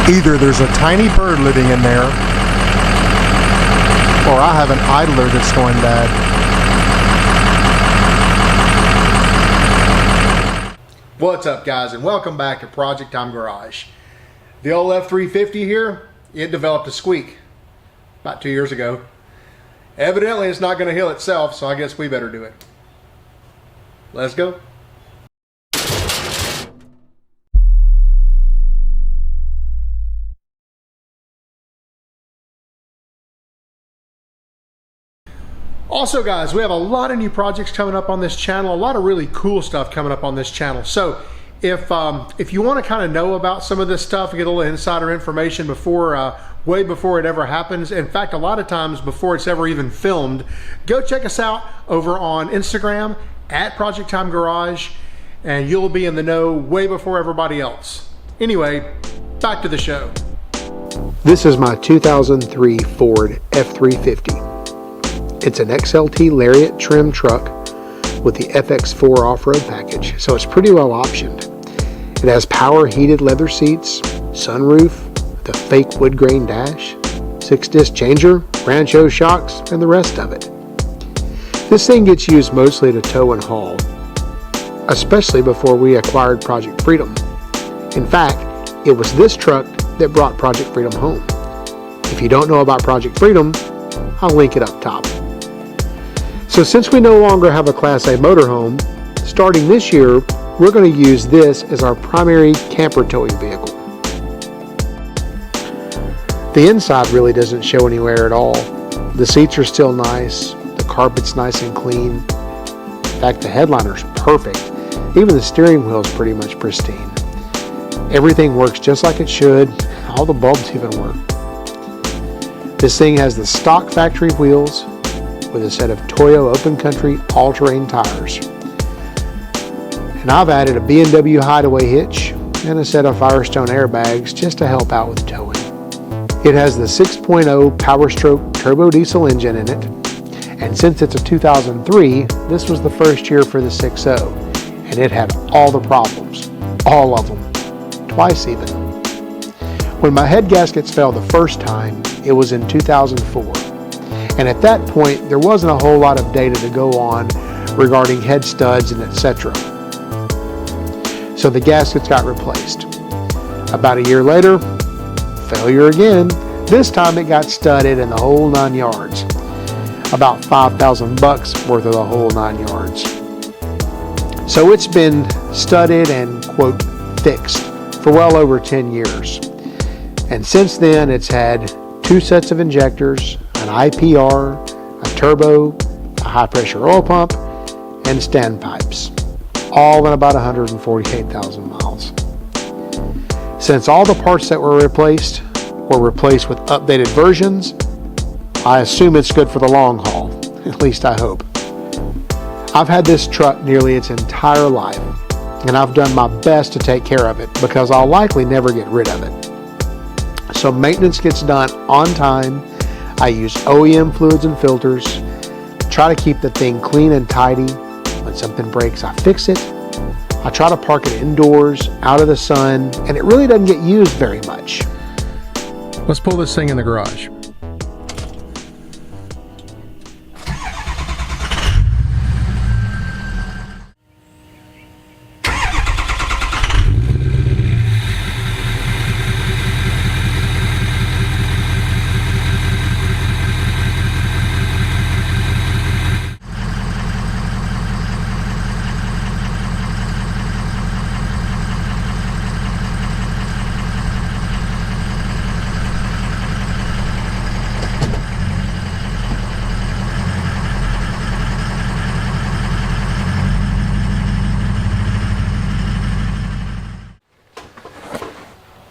Either there's a tiny bird living in there, or I have an idler that's going bad. What's up, guys, and welcome back to Project Time Garage. The old F350 here, it developed a squeak about 2 years ago. Evidently it's not going to heal itself, so I guess we better do it. Let's go. Also, guys, we have a lot of new projects coming up on this channel, a lot of really cool stuff coming up on this channel. So if you want to kind of know about some of this stuff, get a little insider information before way before it ever happens, in fact a lot of times before it's ever even filmed, go check us out over on Instagram at Project Time Garage, and you'll be in the know way before everybody else. Anyway, back to the show. This is my 2003 Ford F350. It's an XLT Lariat trim truck with the FX4 off-road package, so it's pretty well optioned. It has power heated leather seats, sunroof, the fake wood grain dash, 6-disc changer, Rancho shocks, and the rest of it. This thing gets used mostly to tow and haul, especially before we acquired Project Freedom. In fact, it was this truck that brought Project Freedom home. If you don't know about Project Freedom, I'll link it up top. So since we no longer have a Class A motorhome, starting this year, we're going to use this as our primary camper towing vehicle. The inside really doesn't show anywhere at all. The seats are still nice, the carpet's nice and clean. In fact, the headliner's perfect. Even the steering wheel's pretty much pristine. Everything works just like it should. All the bulbs even work. This thing has the stock factory wheels with a set of Toyo Open Country all-terrain tires. And I've added a B&W Hideaway hitch and a set of Firestone airbags just to help out with towing. It has the 6.0 Powerstroke turbo diesel engine in it, and since it's a 2003, this was the first year for the 6.0, and it had all the problems, all of them, twice even. When my head gaskets failed the first time, it was in 2004, and at that point there wasn't a whole lot of data to go on regarding head studs and etc. So the gaskets got replaced. About a year later, failure again. This time it got studded in the whole 9 yards. About 5,000 bucks worth of the whole 9 yards. So it's been studded and, quote, fixed for well over 10 years. And since then it's had 2 sets of injectors, an IPR, a turbo, a high pressure oil pump, and standpipes, all in about 148,000 miles. Since all the parts that were replaced with updated versions, I assume it's good for the long haul, at least I hope. I've had this truck nearly its entire life, and I've done my best to take care of it because I'll likely never get rid of it. So maintenance gets done on time. I use OEM fluids and filters, try to keep the thing clean and tidy. When something breaks, I fix it. I try to park it indoors, out of the sun, and it really doesn't get used very much. Let's pull this thing in the garage.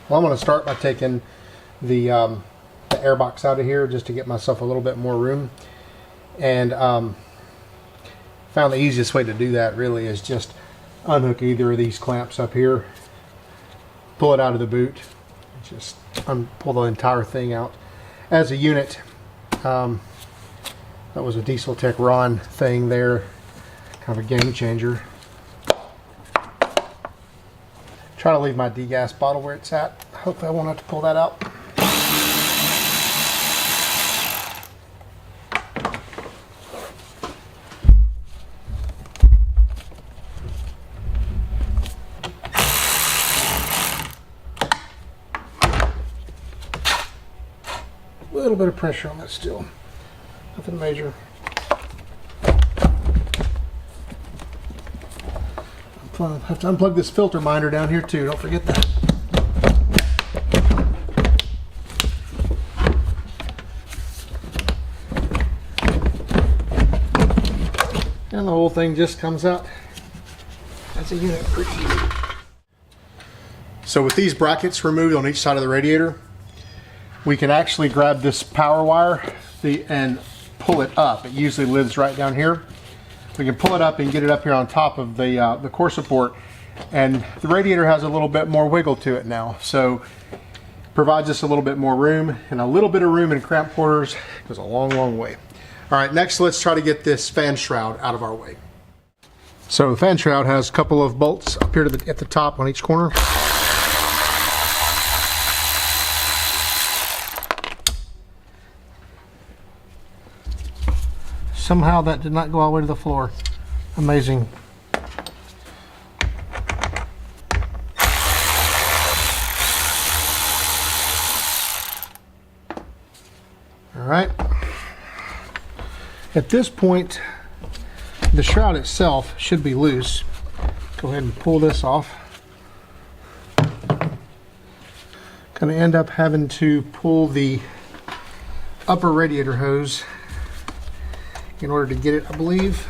Well, I'm going to start by taking the airbox out of here just to get myself a little bit more room. And found the easiest way to do that really is just unhook either of these clamps up here, pull it out of the boot, just pull the entire thing out as a unit. That was a Diesel Tech Ron thing there, kind of a game changer. Try to leave my degas bottle where it's at. Hopefully I won't have to pull that out. A little bit of pressure on that still. Nothing major. I have to unplug this filter minder down here too, don't forget that. And the whole thing just comes out as a unit pretty easy. So with these brackets removed on each side of the radiator, we can actually grab this power wire and pull it up. It usually lives right down here. We can pull it up and get it up here on top of the core support, and the radiator has a little bit more wiggle to it now, so provides us a little bit more room, and a little bit of room in cramped quarters goes a long way. All right, next let's try to get this fan shroud out of our way. So the fan shroud has a couple of bolts up here at the top on each corner. Somehow that did not go all the way to the floor. Amazing. All right. At this point, the shroud itself should be loose. Go ahead and pull this off. Gonna end up having to pull the upper radiator hose in order to get it, I believe.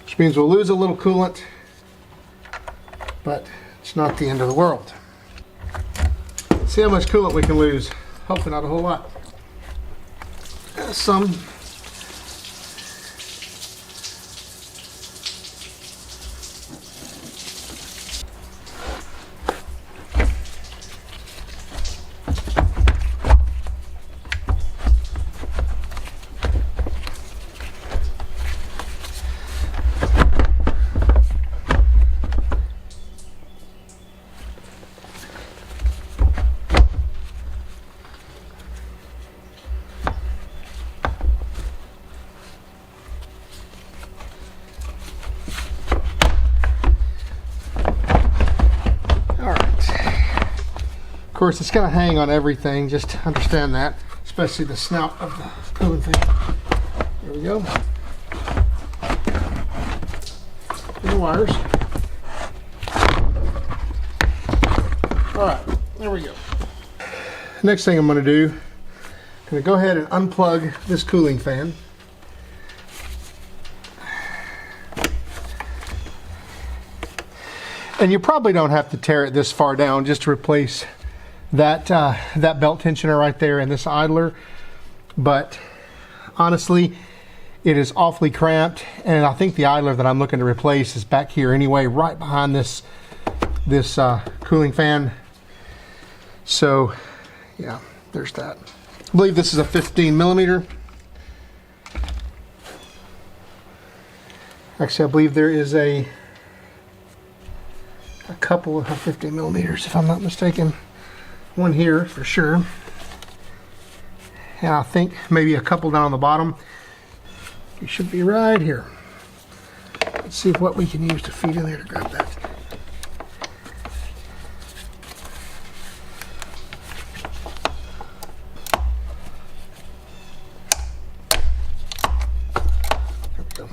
Which means we'll lose a little coolant, but it's not the end of the world. Let's see how much coolant we can lose. Hopefully not a whole lot. Some. Of course, it's going to hang on everything, just understand that, especially the snout of the cooling fan. There we go. And the wires. Alright, there we go. Next thing I'm going to do, I'm going to go ahead and unplug this cooling fan. And you probably don't have to tear it this far down just to replace that belt tensioner right there and this idler, but honestly it is awfully cramped, and I think the idler that I'm looking to replace is back here anyway, right behind this cooling fan. So yeah, there's that. I believe this is a 15 millimeter. Actually, I believe there is a couple of 15 millimeters if I'm not mistaken. One here for sure, and I think maybe a couple down on the bottom. You should be right here. Let's see what we can use to feed in there to grab that. There we go.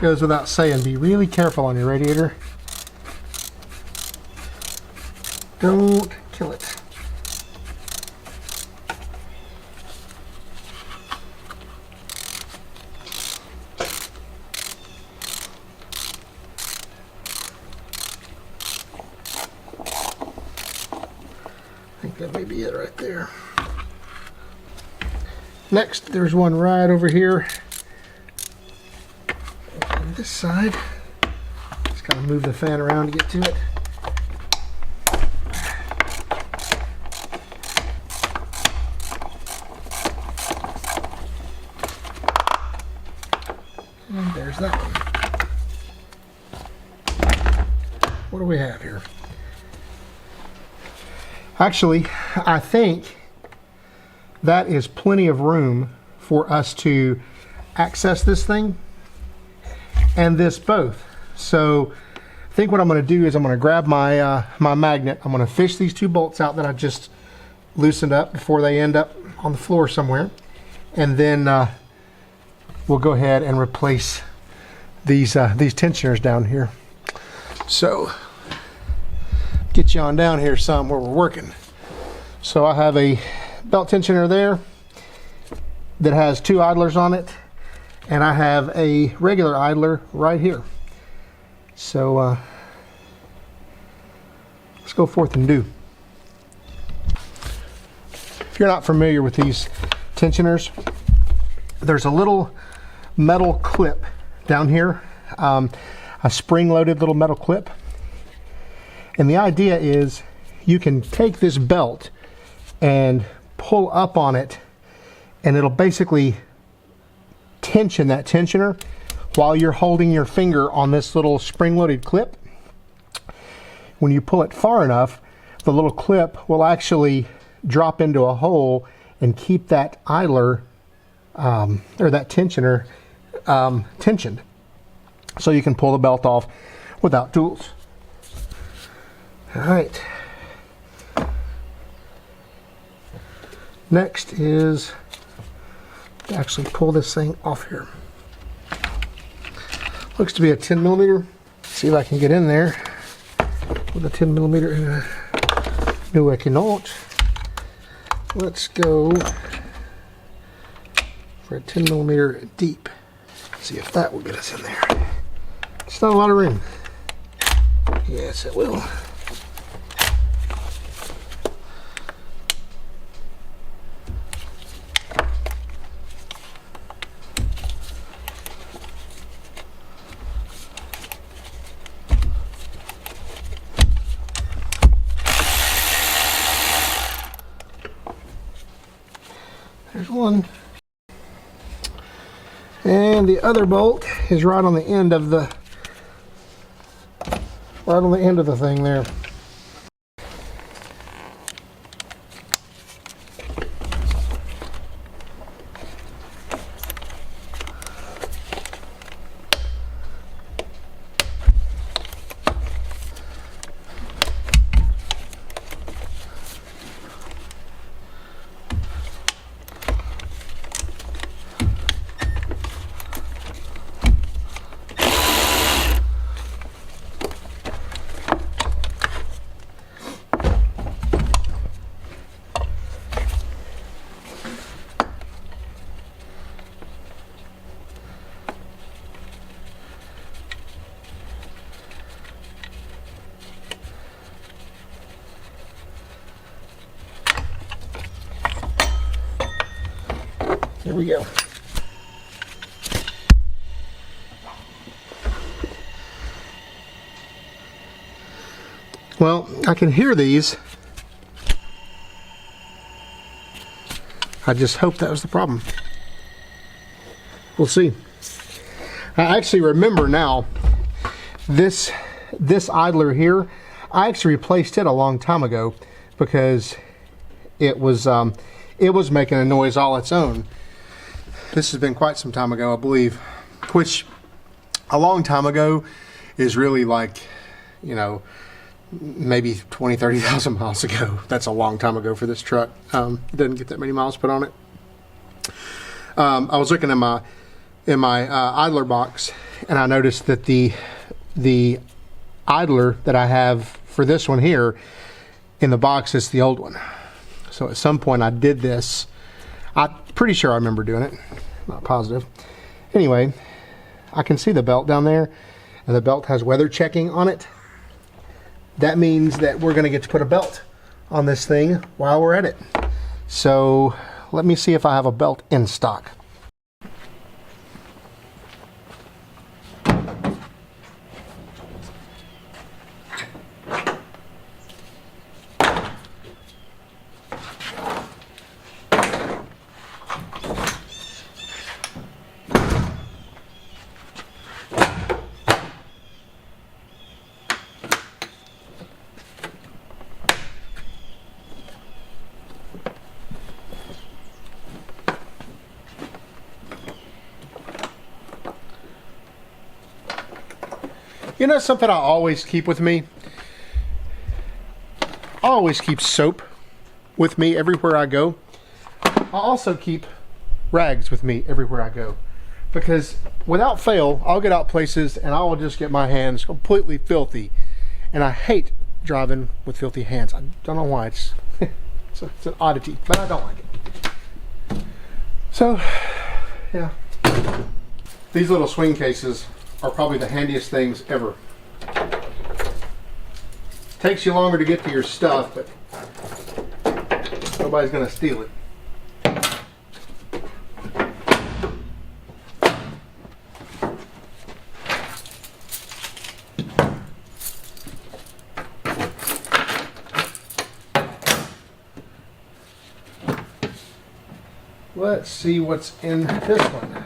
Goes without saying, be really careful on your radiator. Don't kill it. I think that may be it right there. Next, there's one right over here on this side. Just gotta move the fan around to get to it. And there's that one. What do we have here? Actually, I think that is plenty of room for us to access this thing and this both. So I think what I'm going to do is I'm going to grab my my magnet. I'm going to fish these two bolts out that I just loosened up before they end up on the floor somewhere, and then we'll go ahead and replace these tensioners down here. So get you on down here some where we're working. So I have a belt tensioner there that has two idlers on it, and I have a regular idler right here. So let's go forth and do. If you're not familiar with these tensioners, there's a little metal clip down here, a spring-loaded little metal clip. And the idea is you can take this belt and pull up on it, and it'll basically tension that tensioner while you're holding your finger on this little spring-loaded clip. When you pull it far enough, the little clip will actually drop into a hole and keep that idler or that tensioner tensioned, so you can pull the belt off without tools. All right. Next is to actually pull this thing off here. Looks to be a 10 millimeter. See if I can get in there with a 10 millimeter. No, I cannot. Let's go for a 10 millimeter deep. See if that will get us in there. It's not a lot of room. Yes, it will. There's one. And the other bolt is right on the end of the thing there. Here we go. Well, I can hear these. I just hope that was the problem. We'll see. I actually remember now, this idler here, I actually replaced it a long time ago because it was making a noise all its own. This has been quite some time ago, I believe, which a long time ago is really like, you know, maybe 20, 30,000 miles ago. That's a long time ago for this truck. It doesn't get that many miles put on it. I was looking in my idler box, and I noticed that the idler that I have for this one here in the box is the old one. So at some point I did this. I'm pretty sure I remember doing it. Not positive. Anyway, I can see the belt down there, and the belt has weather checking on it. That means that we're going to get to put a belt on this thing while we're at it. So let me see if I have a belt in stock. You know something I always keep with me? I always keep soap with me everywhere I go. I also keep rags with me everywhere I go. Because without fail, I'll get out places and I will just get my hands completely filthy. And I hate driving with filthy hands. I don't know why. It's an oddity, but I don't like it. So, yeah. These little swing cases are probably the handiest things ever. Takes you longer to get to your stuff, but nobody's gonna steal it. Let's see what's in this one.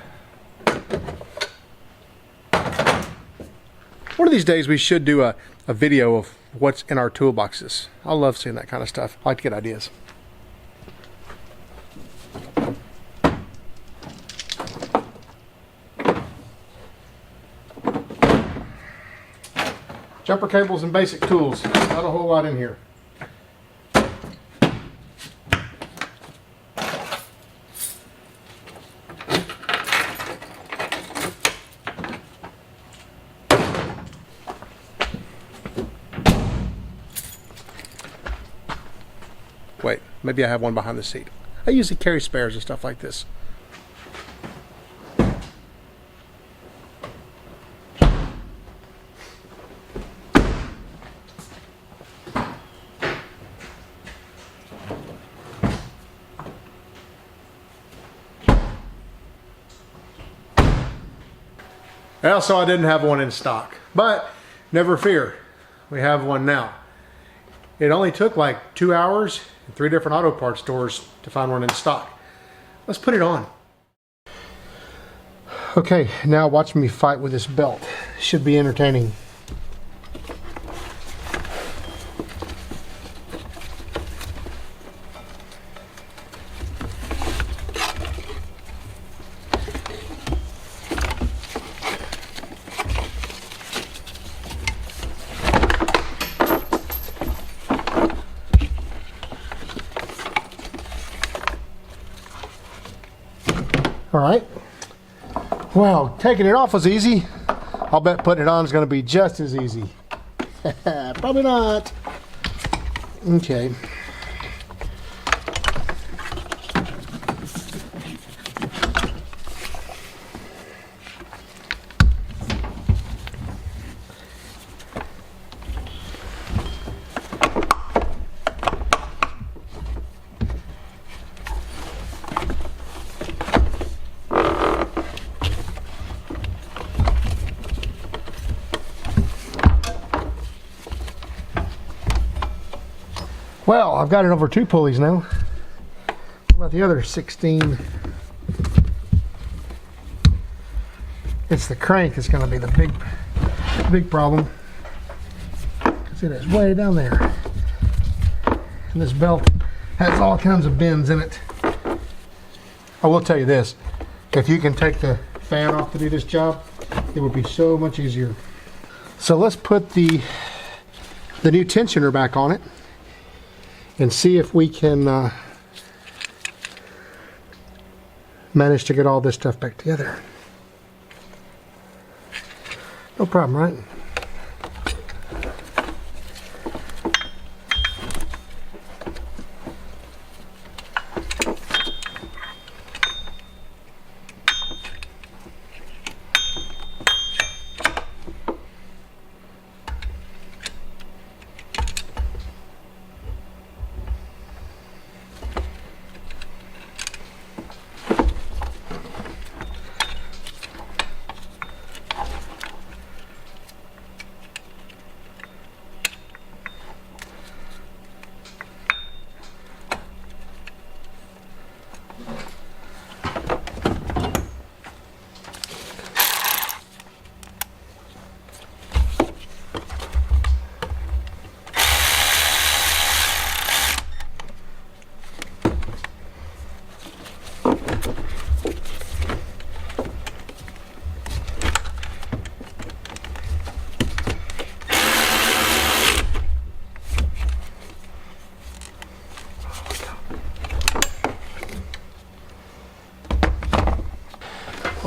One of these days we should do a video of what's in our toolboxes. I love seeing that kind of stuff. I like to get ideas. Jumper cables and basic tools. Not a whole lot in here. Wait, maybe I have one behind the seat. I usually carry spares and stuff like this. Also, I didn't have one in stock, but never fear, we have one now. It only took like 2 hours in 3 different auto parts stores to find one in stock. Let's put it on. Okay, now watch me fight with this belt. Should be entertaining. All right. Well, taking it off was easy. I'll bet putting it on is going to be just as easy. Probably not. Okay. Well, I've got it over 2 pulleys now. What about the other 16? It's the crank that's going to be the big problem, because it is way down there. And this belt has all kinds of bends in it. I will tell you this, if you can take the fan off to do this job, it would be so much easier. So let's put the new tensioner back on it and see if we can manage to get all this stuff back together. No problem, right?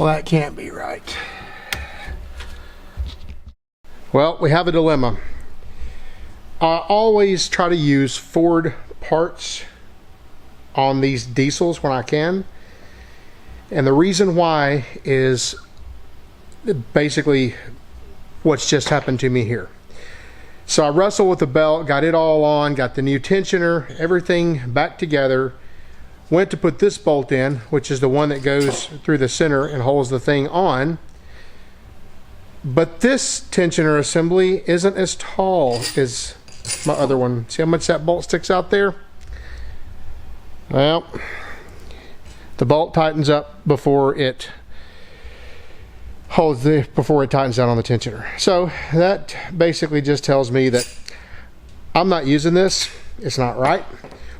Well, that can't be right. Well, we have a dilemma. I always try to use Ford parts on these diesels when I can. And the reason why is basically what's just happened to me here. So I wrestled with the belt, got it all on, got the new tensioner, everything back together. Went to put this bolt in, which is the one that goes through the center and holds the thing on. But this tensioner assembly isn't as tall as my other one. See how much that bolt sticks out there? Well, the bolt tightens up before it tightens down on the tensioner. So that basically just tells me that I'm not using this. It's not right.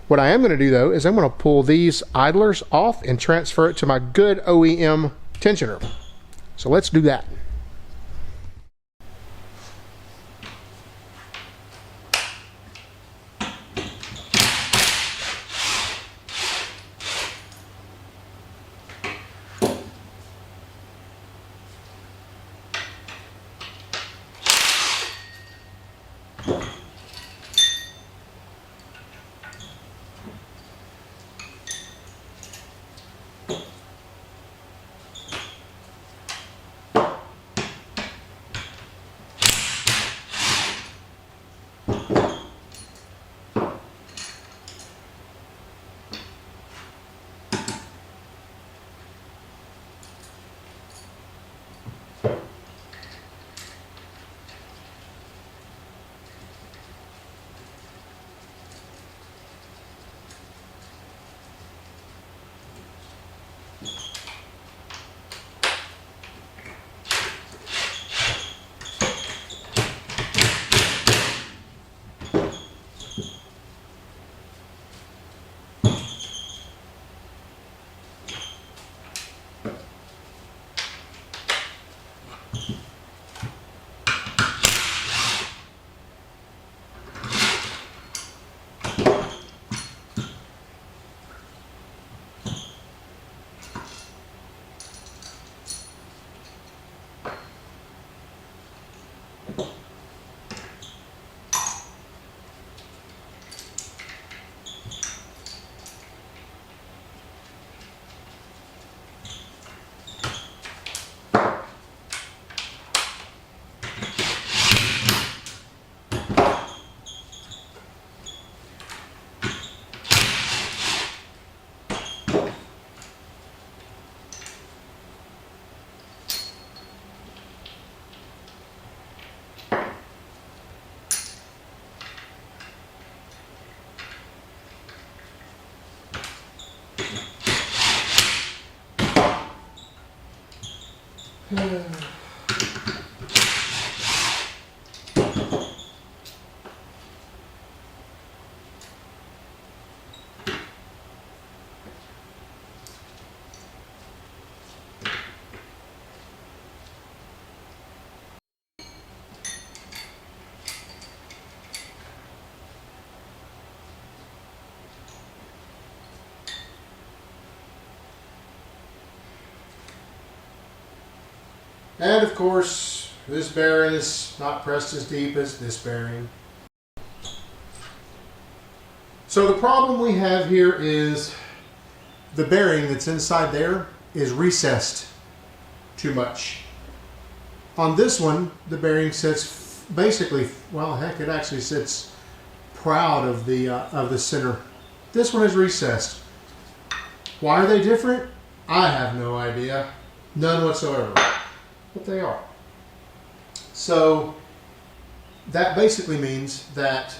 What I am going to do though is I'm going to pull these idlers off and transfer it to my good OEM tensioner. So let's do that. And of course, this bearing is not pressed as deep as this bearing. So the problem we have here is the bearing that's inside there is recessed too much. On this one, the bearing sits basically, well, heck, it actually sits proud of the center. This one is recessed. Why are they different? I have no idea. None whatsoever. But they are. So that basically means that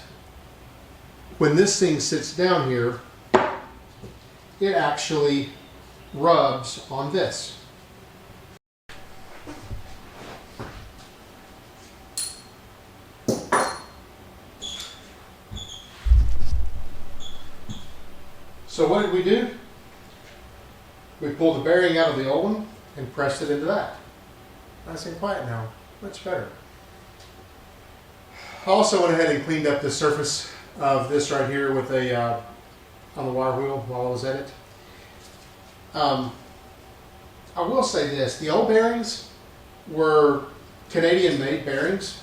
when this thing sits down here, it actually rubs on this. So what did we do? We pulled the bearing out of the old one and pressed it into that. Nice and quiet now. Much better. I also went ahead and cleaned up the surface of this right here with on the wire wheel while I was at it. I will say this, the old bearings were Canadian-made bearings.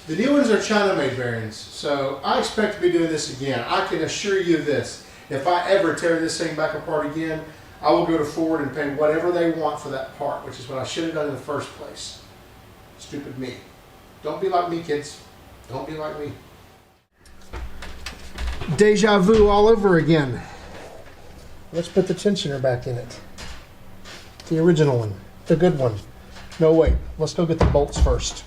The new ones are China-made bearings, so I expect to be doing this again. I can assure you this, if I ever tear this thing back apart again, I will go to Ford and pay whatever they want for that part, which is what I should have done in the first place. Stupid me. Don't be like me, kids. Don't be like me. Deja vu all over again. Let's put the tensioner back in it. The original one, the good one. No, wait, let's go get the bolts first.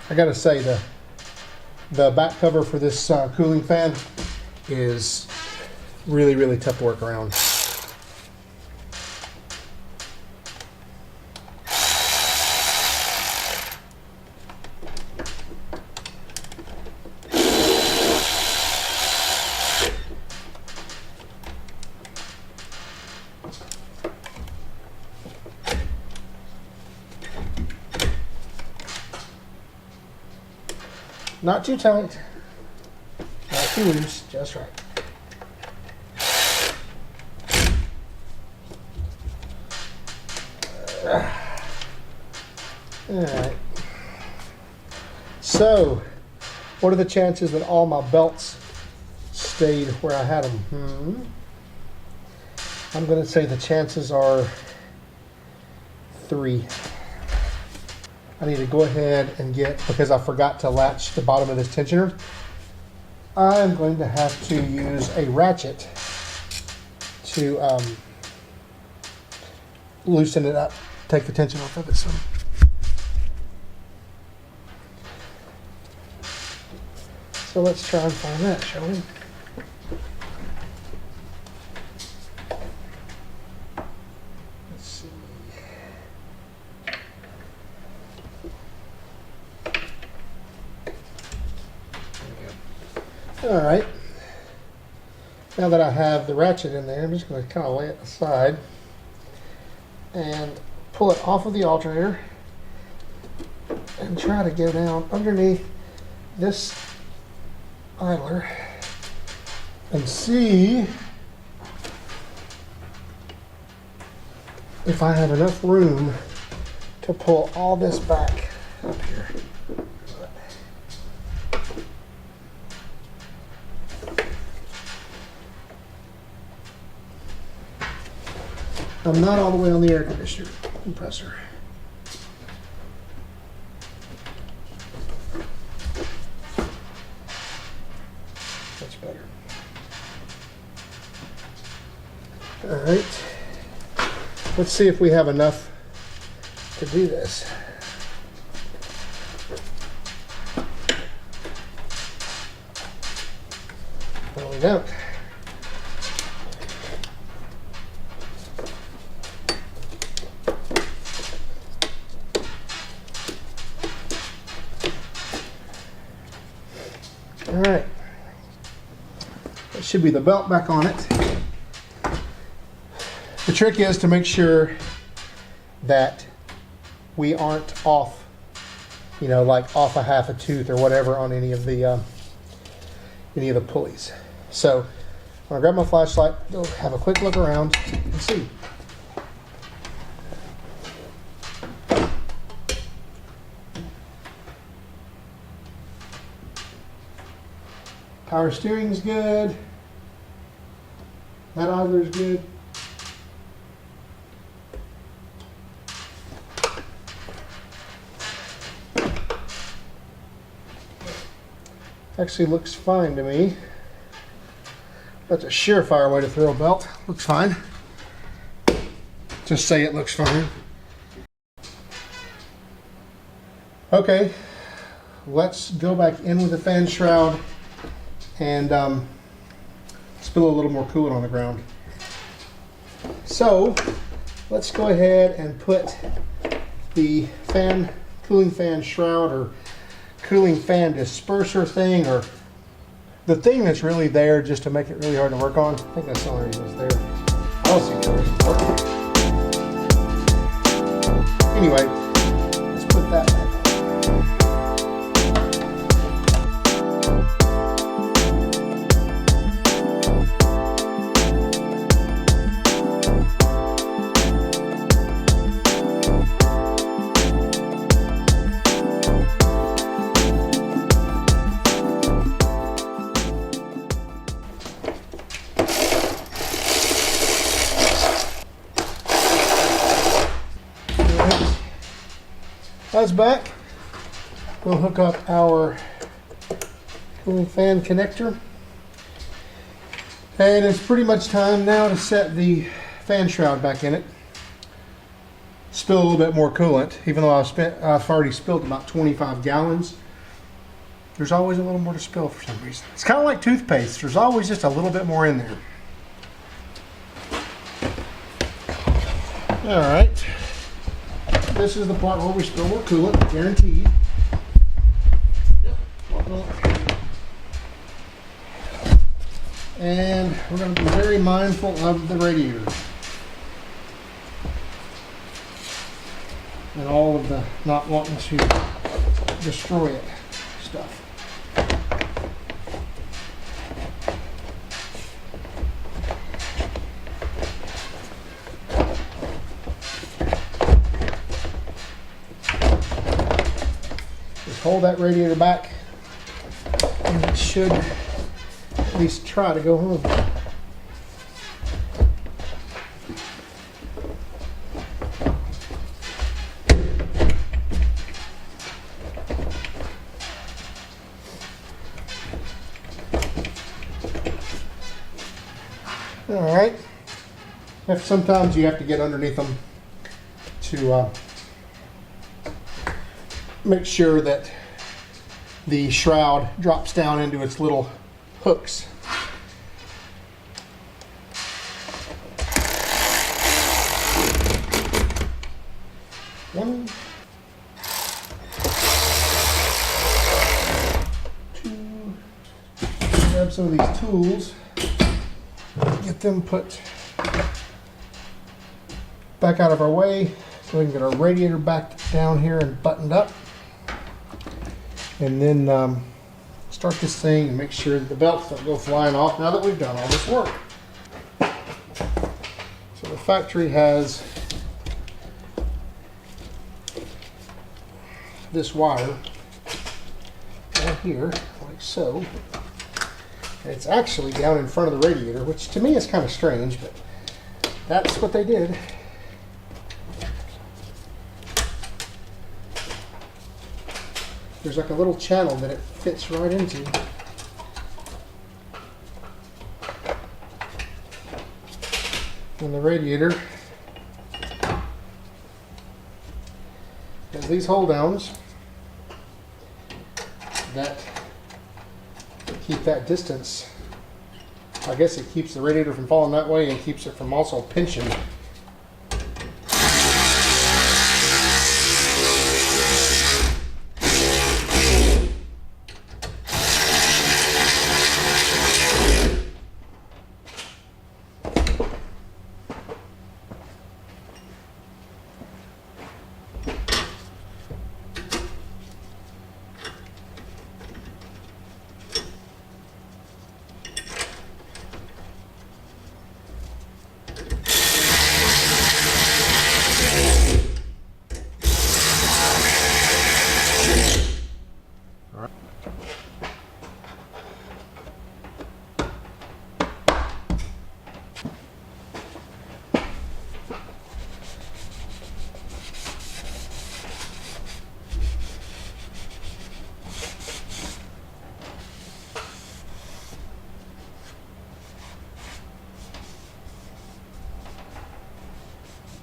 I gotta say, the back cover for this cooling fan is really, really tough to work around. Not too tight, not too loose, just right. Alright. So, what are the chances that all my belts stayed where I had them? I'm going to say the chances are 3. I need to go ahead and get, because I forgot to latch the bottom of this tensioner, I'm going to have to use a ratchet to loosen it up, take the tension off of it some. So let's try and find that, shall we? Let's see. All right, now that I have the ratchet in there, I'm just going to kind of lay it aside and pull it off of the alternator and try to go down underneath this idler and see if I have enough room to pull all this back up here. I'm not all the way on the air conditioner compressor. That's better. All right. Let's see if we have enough to do this. Well, we don't. All right, that should be the belt back on it. The trick is to make sure that we aren't off, you know, like off a half a tooth or whatever on any of the pulleys. So I'm gonna grab my flashlight, go have a quick look around and see. Power steering is good. That idler is good. Actually looks fine to me. That's a surefire way to throw a belt. Looks fine. Just say it looks fine. Okay, let's go back in with the fan shroud and spill a little more coolant on the ground. So let's go ahead and put the cooling fan shroud or cooling fan disperser thing, or the thing that's really there just to make it really hard to work on. I think that's the only reason it's there. I don't see the reason for it. Anyway, let's put that back on. That's back. We'll hook up our cooling fan connector. And it's pretty much time now to set the fan shroud back in it. Spill a little bit more coolant, even though I've already spilled about 25 gallons. There's always a little more to spill for some reason. It's kind of like toothpaste. There's always just a little bit more in there. All right. This is the part where we spill more coolant, guaranteed. And we're going to be very mindful of the radiator and all of the not wanting to destroy it stuff. Hold that radiator back and it should at least try to go home. All right. Sometimes you have to get underneath them to make sure that the shroud drops down into its little hooks. One, two, grab some of these tools, get them put back out of our way so we can get our radiator back down here and buttoned up. And then start this thing and make sure that the belts don't go flying off now that we've done all this work. So the factory has this wire right here, like so. And it's actually down in front of the radiator, which to me is kind of strange, but that's what they did. There's like a little channel that it fits right into. And the radiator has these hold downs that keep that distance. I guess it keeps the radiator from falling that way and keeps it from also pinching.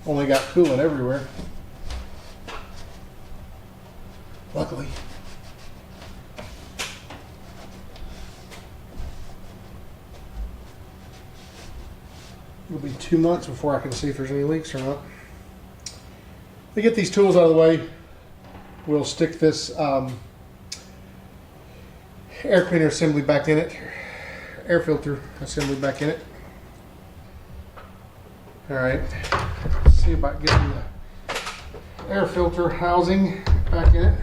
only got coolant everywhere. Luckily. It'll be 2 months before I can see if there's any leaks or not. To get these tools out of the way, we'll stick this air cleaner assembly back in it, air filter assembly back in it. All right, let's see about getting the air filter housing back in it,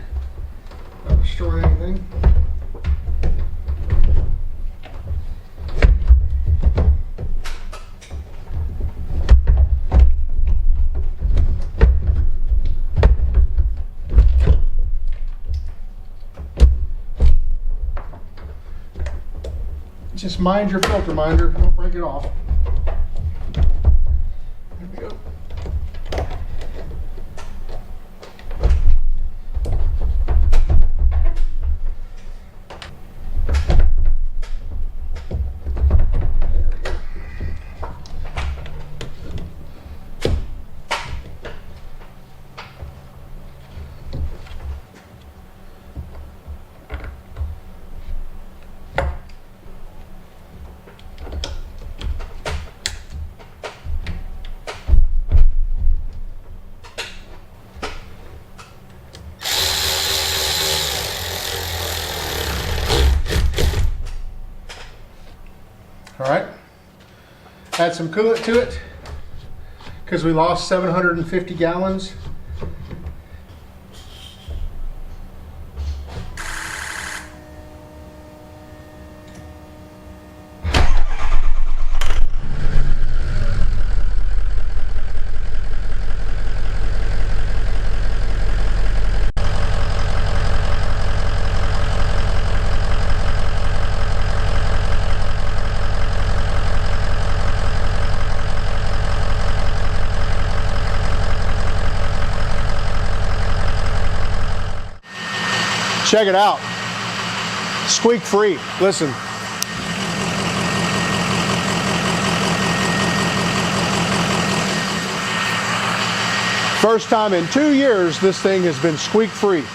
not destroying anything. Just mind your filter minder, don't break it off. There we go. All right, add some coolant to it because we lost 750 gallons. Check it out, squeak free. Listen. First time in 2 years this thing has been squeak free.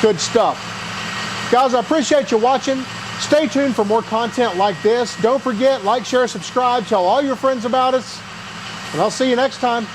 Good stuff. Guys, I appreciate you watching. Stay tuned for more content like this. Don't forget, like, share, subscribe, tell all your friends about us, and I'll see you next time.